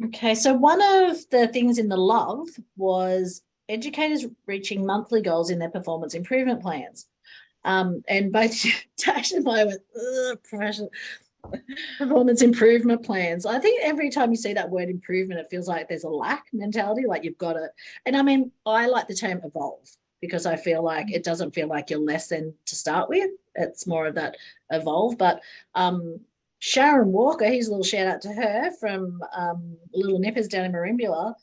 Okay, so one of the things in the love was educators reaching monthly goals in their performance improvement plans. And both Tash and I went, professional performance improvement plans. I think every time you see that word improvement, it feels like there's a lack mentality, like you've got to. And I mean, I like the term evolve because I feel like it doesn't feel like you're less than to start with. It's more of that evolve. But Sharon Walker, here's a little shout out to her from Little Nippers down in Marimbula.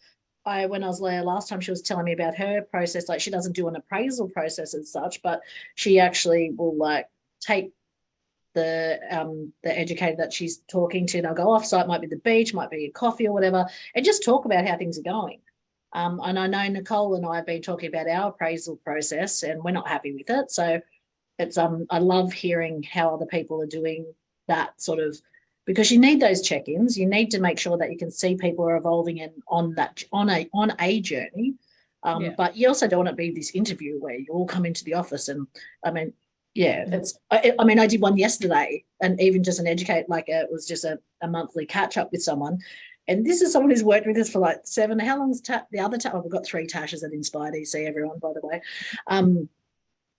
When I was there last time, she was telling me about her process. Like she doesn't do an appraisal process as such, but she actually will like take the educator that she's talking to. They'll go off site, might be the beach, might be a coffee or whatever, and just talk about how things are going. And I know Nicole and I have been talking about our appraisal process, and we're not happy with it. So it's I love hearing how other people are doing that sort of, because you need those check-ins. You need to make sure that you can see people are evolving and on a journey. But you also don't want to be this interview where you all come into the office and I mean, yeah, it's. I mean, I did one yesterday, and even just an educate, like it was just a monthly catch up with someone, and this is someone who's worked with us for like 7. How long's the other? Oh, we've got 3 Tashes at Inspire DC. Everyone, by the way,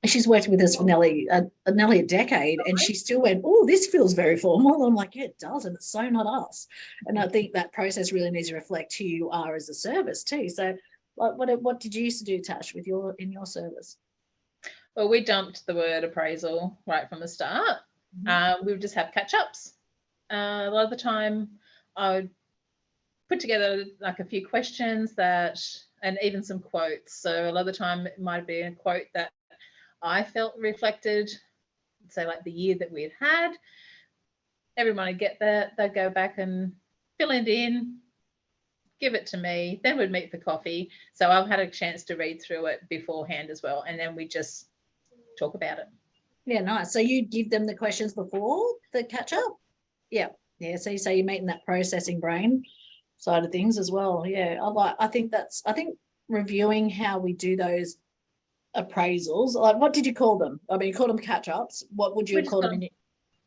she's worked with us for nearly a decade, and she still went, "Oh, this feels very formal." And I'm like, "Yeah, it does, and it's so not us." And I think that process really needs to reflect who you are as a service too. So, like, what did you used to do, Tash, with your service? Well, we dumped the word appraisal right from the start. We would just have catch-ups. A lot of the time, I would put together like a few questions that, and even some quotes. So a lot of the time, it might be a quote that I felt reflected, say like the year that we'd had. Everyone would get that. They'd go back and fill it in, give it to me. Then we'd meet for coffee. So I've had a chance to read through it beforehand as well, and then we just talk about it. Yeah, nice. So you give them the questions before the catch up? Yeah. Yeah. So you say you're meeting that processing brain side of things as well. Yeah. I think reviewing how we do those appraisals, like what did you call them? I mean, you called them catch ups. What would you have called them in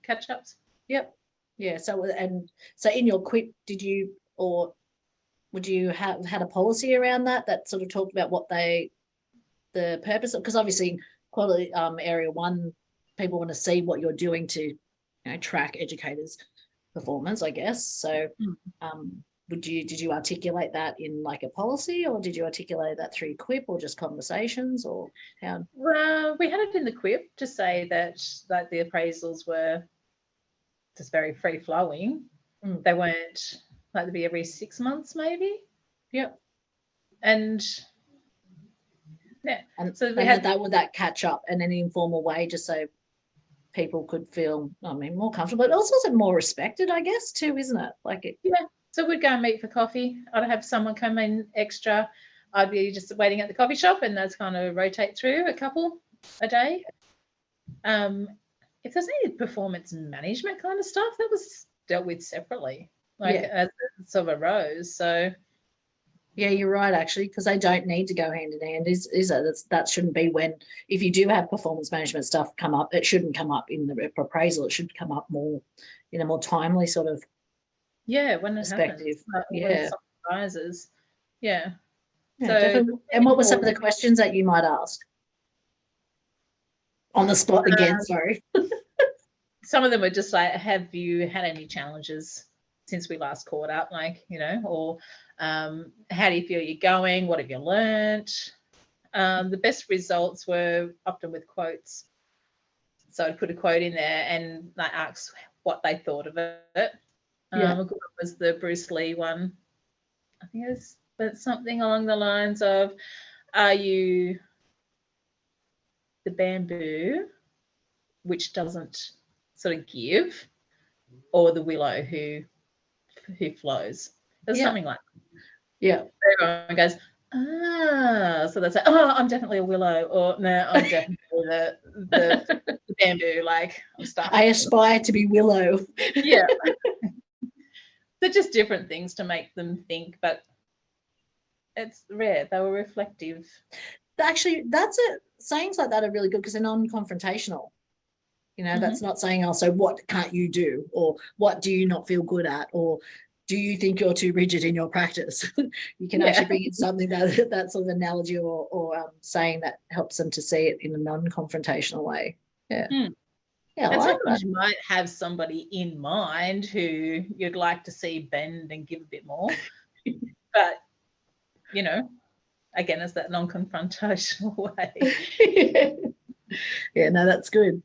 catch ups? Yep. Yeah. So in your quip, did you or would you have had a policy around that sort of talked about what the purpose of, because obviously quality area 1 people want to see what you're doing to track educators performance, I guess. So did you articulate that in like a policy, or did you articulate that through quip or just conversations, or how? Well, we had it in the quip to say that the appraisals were just very free flowing. They weren't like to be every 6 months maybe. Yep. And yeah, and so we had that catch up in an informal way, just so people could feel, I mean, more comfortable, but also more respected, I guess, too, isn't it? Like it. Yeah. So we'd go and meet for coffee. I'd have someone come in extra. I'd be just waiting at the coffee shop, and that's kind of rotate through a couple a day. If there's any performance management kind of stuff, that was dealt with separately, as it sort of arose. So yeah, you're right, actually, because they don't need to go hand in hand. Is it? That shouldn't be when, if you do have performance management stuff come up, it shouldn't come up in the appraisal. It should come up more in a more timely sort of when it perspective. Happens, when something arises. Yeah. So, definitely. And what were some of the questions that you might ask? On the spot again, sorry. Some of them were just like, have you had any challenges since we last caught up? Like, or how do you feel you're going? What have you learned? The best results were often with quotes. So I'd put a quote in there and I asked what they thought of it. A good one was the Bruce Lee one. I think it was something along the lines of, are you the bamboo which doesn't sort of give, or the willow who flows? There's something like that. Yeah. Everyone goes, so they say, oh, I'm definitely a willow, or no, I'm definitely the bamboo. Like I aspire to be willow. Yeah. They're just different things to make them think, but it's rare. They were reflective. Actually, that's it. Sayings like that are really good because they're non-confrontational. That's not saying, oh, so what can't you do, or what do you not feel good at, or do you think you're too rigid in your practice? You can actually bring in something that sort of analogy or saying that helps them to see it in a non-confrontational way. Yeah. Yeah, And I like sometimes that. you might have somebody in mind who you'd like to see bend and give a bit more. But, you know, again, it's that non-confrontational way. Yeah, no, that's good.